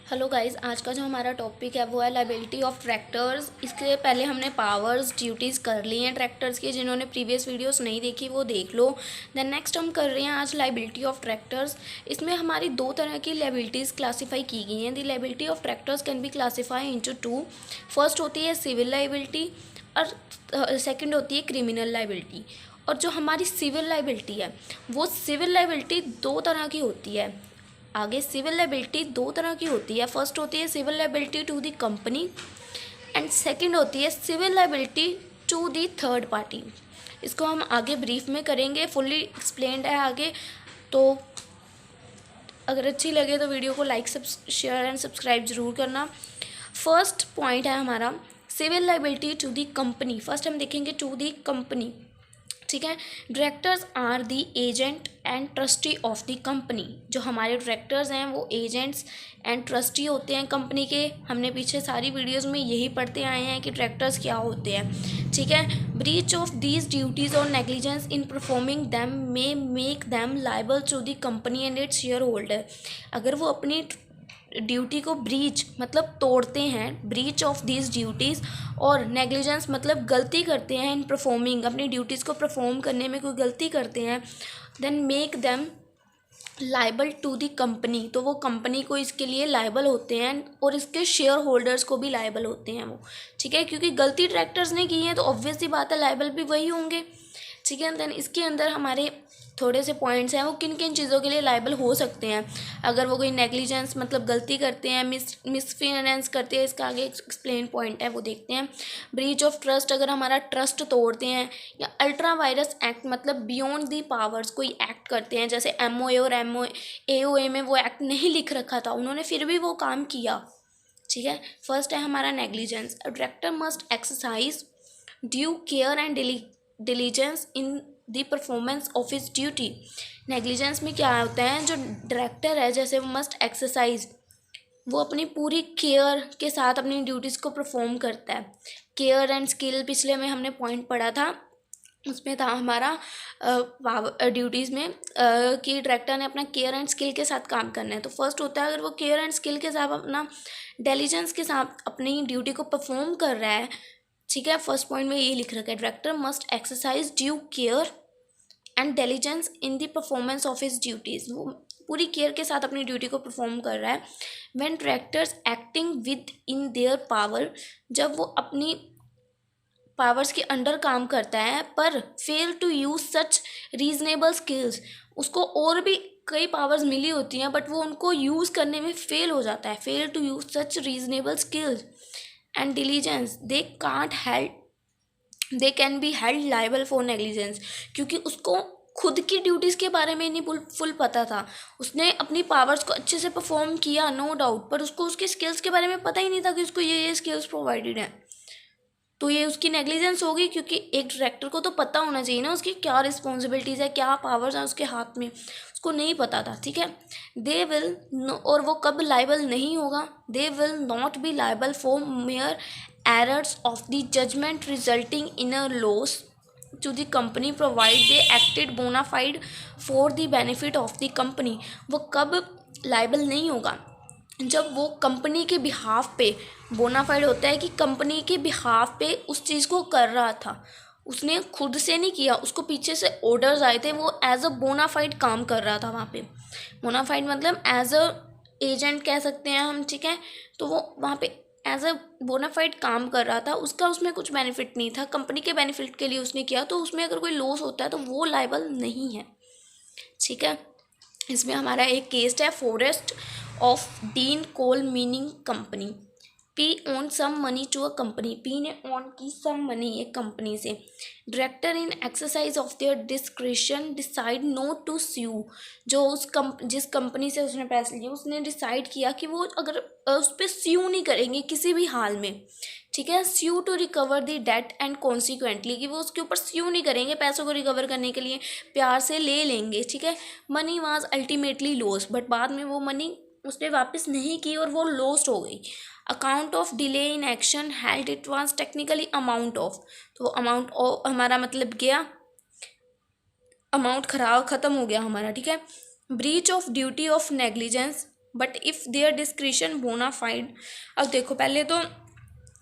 Hello guys, आज का जो हमारा टॉपिक है वो है लाइबिलिटी ऑफ ट्रैक्टर्स। इसके पहले हमने पावर्स ड्यूटीज़ कर ली हैं ट्रैक्टर्स की। जिन्होंने प्रीवियस वीडियोस नहीं देखी वो देख लो। देन नेक्स्ट हम कर रहे हैं आज लाइबिलिटी ऑफ ट्रैक्टर्स। इसमें हमारी दो तरह की लाइबिलिटीज़ क्लासीफाई की गई हैं। The liability of directors can be classify into two. First होती है सिविल लाइबिलिटी और सेकेंड होती है क्रिमिनल लाइबिलिटी। और जो हमारी सिविल लाइबिलिटी है वो सिविल लाइबिलिटी दो तरह की होती है। आगे सिविल लाइबिलिटी दो तरह की होती है। फर्स्ट होती है civil liability to the company and second होती है civil liability to the third party. इसको हम आगे ब्रीफ में करेंगे, फुल्ली एक्सप्लेन्ड है आगे। तो अगर अच्छी लगे तो वीडियो को लाइक शेयर एंड सब्सक्राइब ज़रूर करना। फर्स्ट पॉइंट है हमारा civil liability to the company. First हम देखेंगे टू द कंपनी, ठीक है। Directors are the agent and trustee of the company. जो हमारे डायरेक्टर्स हैं वो एजेंट्स एंड ट्रस्टी होते हैं कंपनी के। हमने पीछे सारी वीडियोस में यही पढ़ते आए हैं कि डायरेक्टर्स क्या होते हैं, ठीक है। ब्रीच ऑफ दीज ड्यूटीज और negligence in performing them may make them liable to the company and its shareholder. अगर वो अपनी ड्यूटी को ब्रीच मतलब तोड़ते हैं, ब्रीच ऑफ दीज ड्यूटीज़, और नेग्लिजेंस मतलब गलती करते हैं इन परफॉर्मिंग, अपनी ड्यूटीज़ को परफॉर्म करने में कोई गलती करते हैं, then make them liable to the company. तो वो कंपनी को इसके लिए लाइबल होते हैं और इसके शेयर होल्डर्स को भी लाइबल होते हैं वो, ठीक है। क्योंकि गलती डायरेक्टर्स ने की है तो ऑब्वियस सी बात है लाइबल भी वही होंगे, ठीक है। देन इसके अंदर हमारे थोड़े से पॉइंट्स हैं वो किन किन चीज़ों के लिए लाइबल हो सकते हैं। अगर वो कोई नेग्लिजेंस मतलब गलती करते हैं, मिसफिनेंस करते हैं, इसका आगे एक्सप्लेन पॉइंट है वो देखते हैं। ब्रीच ऑफ ट्रस्ट, अगर हमारा ट्रस्ट तोड़ते हैं, या अल्ट्रा वायरस एक्ट मतलब बियॉन्ड दी पावर्स कोई एक्ट करते हैं, जैसे MOA और AOA में वो एक्ट नहीं लिख रखा था, उन्होंने फिर भी वो काम किया, ठीक है। फर्स्ट है हमारा negligence. A director must exercise due care and diligence in the performance of his duty. Negligence में क्या होता है, जो डायरेक्टर है जैसे वो मस्ट एक्सरसाइज, वो अपनी पूरी केयर के साथ अपनी ड्यूटीज़ को परफॉर्म करता है। केयर एंड स्किल पिछले में हमने पॉइंट पढ़ा था, उसमें था हमारा ड्यूटीज़ में कि डायरेक्टर ने अपना केयर एंड स्किल के साथ काम करना है। तो फर्स्ट होता है अगर वो केयर एंड स्किल के साथ अपना डिलीजेंस के साथ अपनी ड्यूटी को परफॉर्म कर रहा है, ठीक है। फर्स्ट पॉइंट में यही लिख रखा है, director must exercise due care and diligence in the performance of his duties. वो पूरी केयर के साथ अपनी ड्यूटी को परफॉर्म कर रहा है। When directors acting with in their power, जब वो अपनी पावर्स के अंडर काम करता है पर fail to use such reasonable skills, उसको और भी कई पावर्स मिली होती हैं बट वो उनको यूज़ करने में फेल हो जाता है। Fail to use such reasonable skills and diligence, they can be held liable for negligence. क्योंकि उसको खुद की ड्यूटीज़ के बारे में नहीं फुल पता था, उसने अपनी पावर्स को अच्छे से परफॉर्म किया नो डाउट, पर उसको उसकी स्किल्स के बारे में पता ही नहीं था कि उसको ये स्किल्स प्रोवाइडेड हैं, तो ये उसकी नेग्लिजेंस होगी। क्योंकि एक डायरेक्टर को तो पता होना चाहिए ना उसकी क्या रिस्पॉन्सिबिलिटीज़ है, क्या पावर्स हैं उसके हाथ में, उसको नहीं पता था, ठीक है। दे विल, और वो कब लाइबल नहीं होगा, they will not be liable for mere errors of the judgement resulting in a loss to the company provide they acted bona fide for the benefit of the company. वो कब liable नहीं होगा, जब वो कंपनी के behalf पे, bonafide होता है कि कंपनी के बिहाफ पे उस चीज़ को कर रहा था, उसने खुद से नहीं किया, उसको पीछे से ऑर्डर्स आए थे, वो एज अ बोनाफाइड काम कर रहा था वहाँ पे। बोनाफाइड मतलब एज अ एजेंट कह सकते हैं हम, ठीक है। तो वो वहाँ पे एज अ बोनाफाइड काम कर रहा था, उसका उसमें कुछ बेनिफिट नहीं था, कंपनी के बेनिफिट के लिए उसने किया, तो उसमें अगर कोई लॉस होता है तो वो लाइबल नहीं है, ठीक है। इसमें हमारा एक केस है Forest of Dean coal mining company. P owed some money to a company, P ने ऑन की सम मनी एक कंपनी से। Director in exercise of their discretion decide not to sue, जो जिस कंपनी से उसने पैसे लिए उसने डिसाइड किया कि वो अगर उस पर स्यू नहीं करेंगे किसी भी हाल में, ठीक है। Sue to recover the debt and consequently, कि वो उसके ऊपर स्यू नहीं करेंगे, पैसों को रिकवर करने के लिए प्यार से ले लेंगे, ठीक है। Money was ultimately loss, but बाद में वो मनी उसने वापस नहीं की और वो लॉस्ट हो गई। Account of delay in action held, it was technically amount of, तो अमाउंट हमारा मतलब गया, अमाउंट खराब ख़त्म हो गया हमारा, ठीक है। Breach of duty of negligence but if their discretion bona fide. अब देखो पहले तो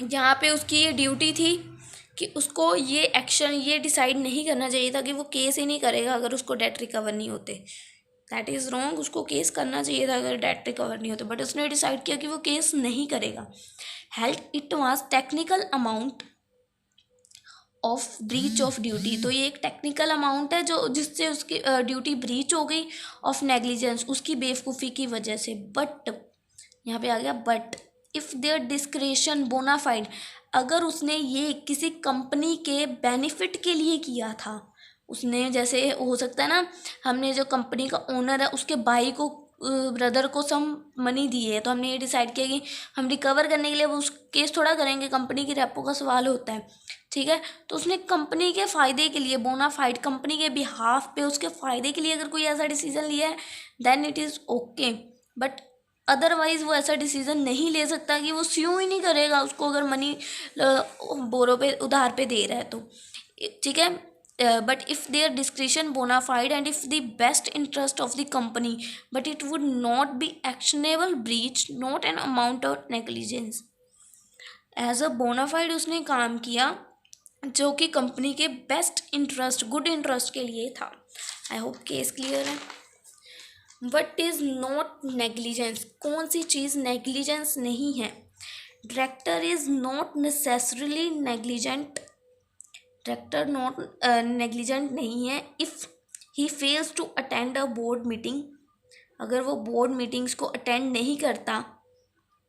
यहाँ पे उसकी ये ड्यूटी थी कि उसको ये एक्शन ये डिसाइड नहीं करना चाहिए था कि वो केस ही नहीं करेगा अगर उसको डेट रिकवर नहीं होते। That is wrong. उसको केस करना चाहिए था अगर डेट रिकवर नहीं होते, बट उसने डिसाइड किया कि वो केस नहीं करेगा। Health it was technical amount of breach of duty. तो ये एक टेक्निकल अमाउंट है जो जिससे उसकी ड्यूटी ब्रीच हो गई ऑफ नेग्लिजेंस, उसकी बेवकूफ़ी की वजह से। बट यहाँ पे आ गया but if their discretion bona fide, अगर उसने ये किसी कंपनी के बेनिफिट के लिए किया था, उसने जैसे हो सकता है ना, हमने जो कंपनी का ओनर है उसके भाई को ब्रदर को सम मनी दी है, तो हमने ये डिसाइड किया कि हम रिकवर करने के लिए वो उस केस थोड़ा करेंगे, कंपनी की रेपो का सवाल होता है, ठीक है। तो उसने कंपनी के फ़ायदे के लिए बोनाफाइड कंपनी के बिहाफ पे उसके फ़ायदे के लिए अगर कोई ऐसा डिसीजन लिया है then it is okay. But otherwise वो ऐसा डिसीजन नहीं ले सकता कि वो स्यू ही नहीं करेगा उसको अगर मनी बोरो पे उधार पे दे रहा है तो, ठीक है। But if their discretion bona fide and if the best interest of the company but it would not be actionable breach not an amount of negligence. As a bona fide उसने काम किया जो कि कंपनी के बेस्ट इंटरेस्ट गुड इंटरेस्ट के लिए था। I hope case clear है। वट इज़ नॉट नेग्लिजेंस, कौन सी चीज़ नेग्लिजेंस नहीं है। Director is not necessarily negligent, director not negligent नहीं है if he fails to attend a board meeting, अगर वो बोर्ड मीटिंग्स को अटेंड नहीं करता।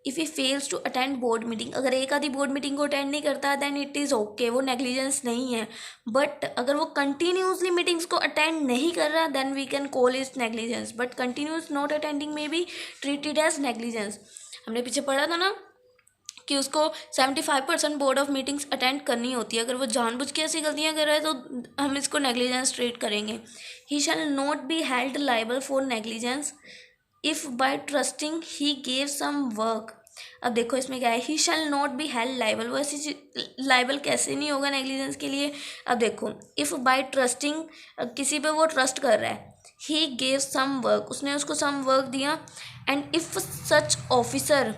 If he fails to attend board meeting, अगर एक आधी बोर्ड मीटिंग को अटेंड नहीं करता देन इट इज़ ओके, वो नेग्लिजेंस नहीं है। बट अगर वो कंटिन्यूसली मीटिंग्स को अटेंड नहीं कर रहा then we can call it negligence, but continuous not attending may be treated as negligence. हमने पीछे पढ़ा था ना कि उसको 75% बोर्ड ऑफ मीटिंग्स अटेंड करनी होती है, अगर वो जानबूझ के ऐसी गलतियाँ कर रहा है तो हम इसको नेग्लिजेंस ट्रीट करेंगे। He shall not be held liable for negligence if by trusting he gave some work. अब देखो इसमें क्या है, he shall not be held liable, वो ऐसी लाइबल कैसे नहीं होगा नेग्लिजेंस के लिए। अब देखो इफ़ बाय ट्रस्टिंग, किसी पे वो ट्रस्ट कर रहा है, ही गेव सम वर्क, उसने उसको सम वर्क दिया, एंड इफ़ सच ऑफिसर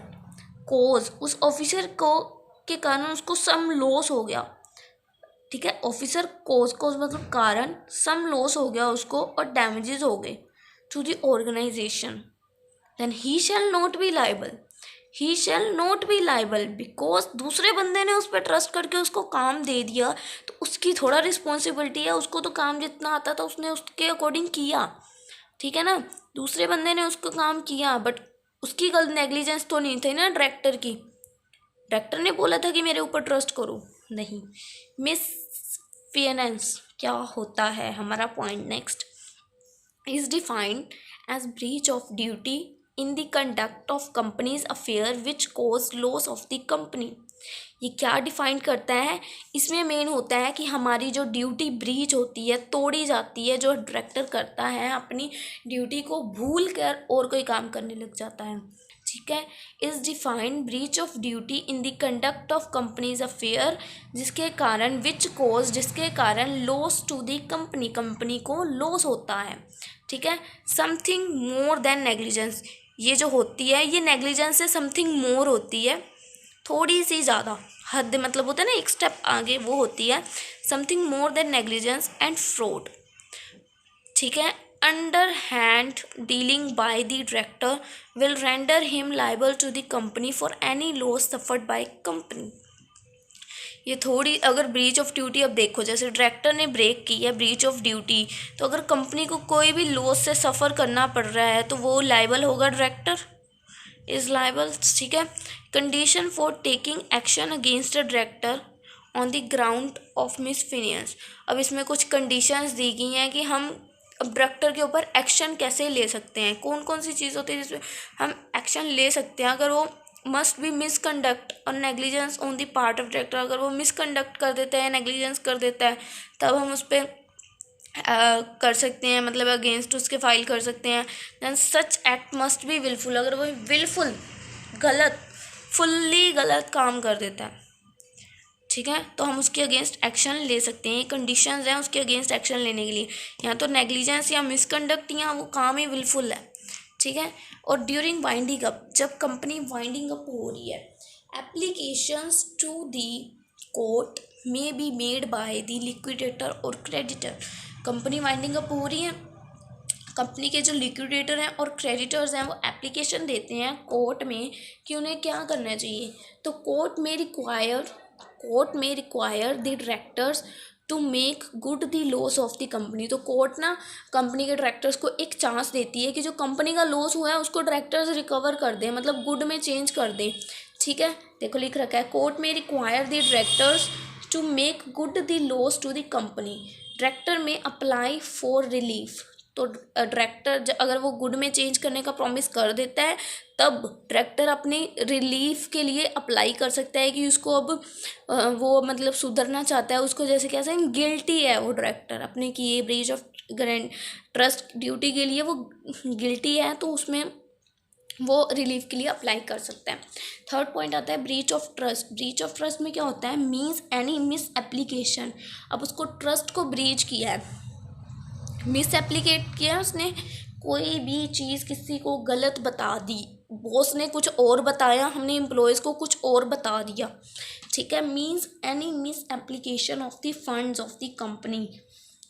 कोज, उस ऑफिसर को के कारण उसको सम लॉस हो गया, ठीक है। ऑफिसर कोज मतलब कारण, सम लॉस हो गया उसको और डैमेजेस हो गए to the organisation, then he shall not be liable, he shall not be liable because दूसरे बंदे ने उस पर ट्रस्ट करके उसको काम दे दिया तो उसकी थोड़ा रिस्पॉन्सिबिलिटी है, उसको तो काम जितना आता था उसने उसके अकॉर्डिंग किया, ठीक है ना। दूसरे बंदे ने उसको काम किया बट उसकी गलत नेग्लिजेंस तो नहीं थी ना डायरेक्टर की, डायरेक्टर ने बोला था कि मेरे ऊपर ट्रस्ट करो, नहीं। मिसफिनेंस क्या होता है हमारा point next, is defined as breach of duty in the conduct of companies affair which cause loss of the company. ये क्या डिफाइन करता है, इसमें मेन होता है कि हमारी जो ड्यूटी ब्रीच होती है, तोड़ी जाती है, जो डायरेक्टर करता है अपनी ड्यूटी को भूल कर और कोई काम करने लग जाता है, ठीक है। Is defined breach of duty in the conduct of companies affair, जिसके कारण विच कोज, जिसके कारण loss to the company, company को लॉस होता है, ठीक है। समथिंग मोर देन नेग्लिजेंस, ये जो होती है ये नेग्लिजेंस से समथिंग मोर होती है, थोड़ी सी ज़्यादा, हद मतलब होता है ना एक स्टेप आगे, वो होती है something more than negligence and fraud, ठीक है। Underhand dealing by the director will render him liable to the company for any loss suffered by company. ये थोड़ी अगर ब्रीच ऑफ ड्यूटी, अब देखो जैसे डायरेक्टर ने ब्रेक की है ब्रीच ऑफ ड्यूटी, तो अगर कंपनी को कोई भी लॉस से सफ़र करना पड़ रहा है तो वो लाइबल होगा, डायरेक्टर इज लाइबल, ठीक है। Condition for taking action against a director on the ground of misfeasance. अब इसमें कुछ कंडीशंस दी गई हैं कि हम अब डायरेक्टर के ऊपर एक्शन कैसे ले सकते हैं, कौन कौन सी चीज़ होती है जिसमें हम एक्शन ले सकते हैं। अगर वो मस्ट बी मिसकंडक्ट और negligence on the part of director, अगर वो मिसकंडक्ट कर देता है, नेग्लिजेंस कर देता है, तब हम उस पर कर सकते हैं, मतलब अगेंस्ट उसके फाइल कर सकते हैं। Than such act must be wilful, अगर वो विलफुल गलत फुल्ली गलत काम कर देता है, ठीक है, तो हम उसके अगेंस्ट एक्शन ले सकते हैं। ये कंडीशंस हैं उसके अगेंस्ट एक्शन लेने के लिए, या तो नेग्लिजेंस या मिसकंडक्ट या वो काम ही विलफुल है, ठीक है। और ड्यूरिंग वाइंडिंग अप, जब कंपनी वाइंडिंग अप हो रही है, applications to the court may be made by the liquidator और क्रेडिटर। कंपनी वाइंडिंग अप हो रही है, कंपनी के जो लिक्विडेटर हैं और क्रेडिटर्स हैं वो एप्लीकेशन देते हैं कोर्ट में कि उन्हें क्या करना चाहिए। तो कोर्ट में require the directors to make good the loss of the company. तो कोर्ट ना कंपनी के डायरेक्टर्स को एक चांस देती है कि जो कंपनी का लॉस हुआ है उसको डायरेक्टर्स रिकवर कर दें, मतलब गुड में चेंज कर दें। ठीक है, देखो लिख रखा है कोर्ट में require the directors to make good the loss to the company, director may apply for relief. तो डायरेक्टर अगर वो गुड में चेंज करने का प्रॉमिस कर देता है तब डायरेक्टर अपने रिलीफ के लिए अप्लाई कर सकता है कि उसको अब वो मतलब सुधरना चाहता है, उसको जैसे कैसे गिल्टी है वो डायरेक्टर अपने किए ब्रीच ऑफ ट्रस्ट ड्यूटी के लिए वो गिल्टी है, तो उसमें वो रिलीफ के लिए अप्लाई कर सकता है। थर्ड पॉइंट आता है breach of trust. Breach of trust में क्या होता है, मीन्स एनी मिस एप्लीकेशन। अब उसको ट्रस्ट को ब्रीच किया है, मिस एप्लीकेट किया उसने, कोई भी चीज़ किसी को गलत बता दी, बॉस ने कुछ और बताया, हमने एम्प्लॉयज़ को कुछ और बता दिया। ठीक है, means any misapplication of the funds of the company,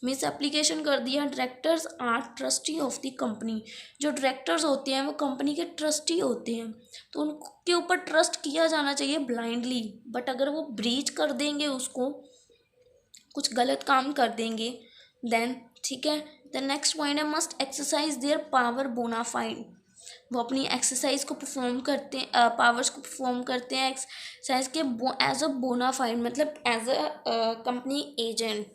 misapplication कर दिया। Directors are trustee of the company, जो डायरेक्टर्स होते हैं वो कंपनी के ट्रस्टी होते हैं, तो उनके ऊपर ट्रस्ट किया जाना चाहिए ब्लाइंडली। बट अगर वो ब्रीच कर देंगे, उसको कुछ गलत काम कर देंगे देन, ठीक है, द नेक्स्ट पॉइंट है must exercise their power bona fide. वो अपनी एक्सरसाइज को परफॉर्म करते हैं, पावर्स को परफॉर्म करते हैं एक्सरसाइज के एज अ बोनाफाइड, मतलब एज अ कंपनी एजेंट।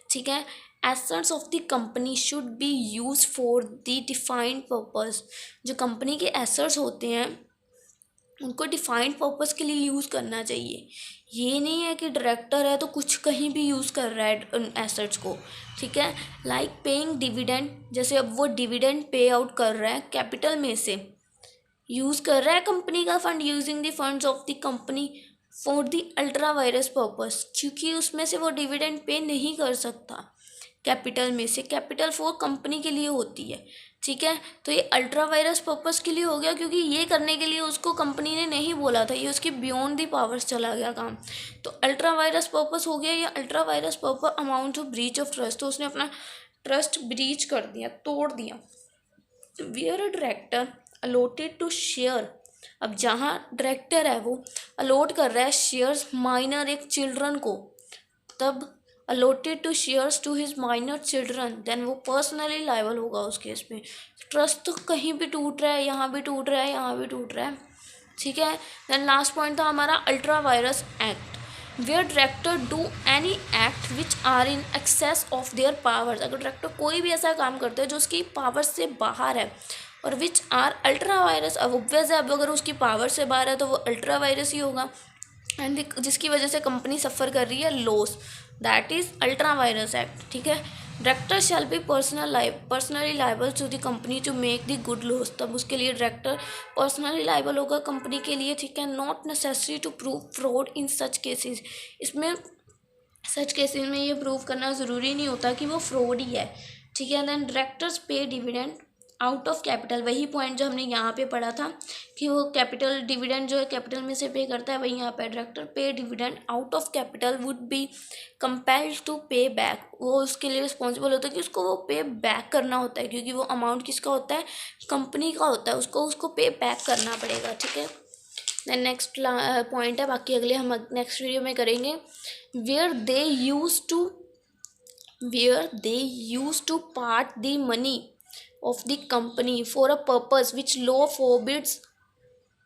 ठीक है, assets of the company should be use for the defined purpose. जो कंपनी के एसेट्स होते हैं उनको डिफाइंड पर्पस के लिए यूज़ करना चाहिए। ये नहीं है कि डायरेक्टर है तो कुछ कहीं भी यूज़ कर रहा है उन एसेट्स को। ठीक है, लाइक पेइंग डिविडेंड, जैसे अब वो डिविडेंड पे आउट कर रहा है कैपिटल में से, यूज़ कर रहा है कंपनी का fund, using the funds of the company for the ultra vires purpose, क्योंकि उसमें से वो डिविडेंड पे नहीं कर सकता कैपिटल में से, कैपिटल फॉर कंपनी के लिए होती है। ठीक है, तो ये अल्ट्रा वायरस पर्पस के लिए हो गया, क्योंकि ये करने के लिए उसको कंपनी ने नहीं बोला था, ये उसकी बियॉन्ड दी पावर्स चला गया काम, तो अल्ट्रा वायरस पर्पस हो गया। या ultra vires purpose amount to breach of trust, तो उसने अपना ट्रस्ट ब्रीच कर दिया, तोड़ दिया। Where a director allotted to share, अब जहाँ डायरेक्टर है वो अलॉट कर रहा है शेयर्स माइनर एक चिल्ड्रन को, तब allotted to shares to his minor children, then वो पर्सनली लायबल होगा उस केस में। ट्रस्ट तो कहीं भी टूट रहा है, यहाँ भी टूट रहा है, यहाँ भी टूट रहा है। ठीक है, देन लास्ट पॉइंट था हमारा ultra vires act, where director do any act which are in excess of their powers. अगर डायरेक्टर कोई भी ऐसा काम करता है जो उसकी पावर्स से बाहर है और विच आर अल्ट्रा वायरस, अब ऑब्वियस है, अब अगर उसकी पावर से बाहर है तो वो अल्ट्रा वायरस ही होगा, एंड जिसकी वजह से कंपनी सफ़र कर रही है loss, that is ultra vires act. ठीक है, director shall be personally liable to the company to make the good loss, तब उसके लिए डायरेक्टर पर्सनली लाइबल होगा कंपनी के लिए। ठीक है, not necessary to prove fraud in such cases, इसमें सच केसेस में ये प्रूव करना ज़रूरी नहीं होता कि वो फ्रॉड ही है। ठीक है, देन डायरेक्टर्स पे डिविडेंड आउट ऑफ कैपिटल, वही पॉइंट जो हमने यहाँ पे पढ़ा था कि वो कैपिटल डिविडेंड जो है कैपिटल में से पे करता है, वही यहाँ पे director pay dividend out of capital would be compelled to pay back, वो उसके लिए रिस्पॉन्सिबल होता है कि उसको वो पे बैक करना होता है, क्योंकि वो अमाउंट किसका होता है, कंपनी का होता है, उसको पे बैक करना पड़ेगा। ठीक है, देन नेक्स्ट पॉइंट है, बाकी अगले हम नेक्स्ट वीडियो में करेंगे। Where they use to part the money of the company for a purpose which law forbids,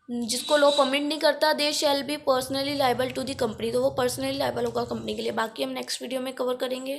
जिसको लॉ परमिट नहीं करता, they shall be personally liable to the company, तो वो पर्सनली लाइबल होगा कंपनी के लिए। बाकी हम नेक्स्ट वीडियो में कवर करेंगे।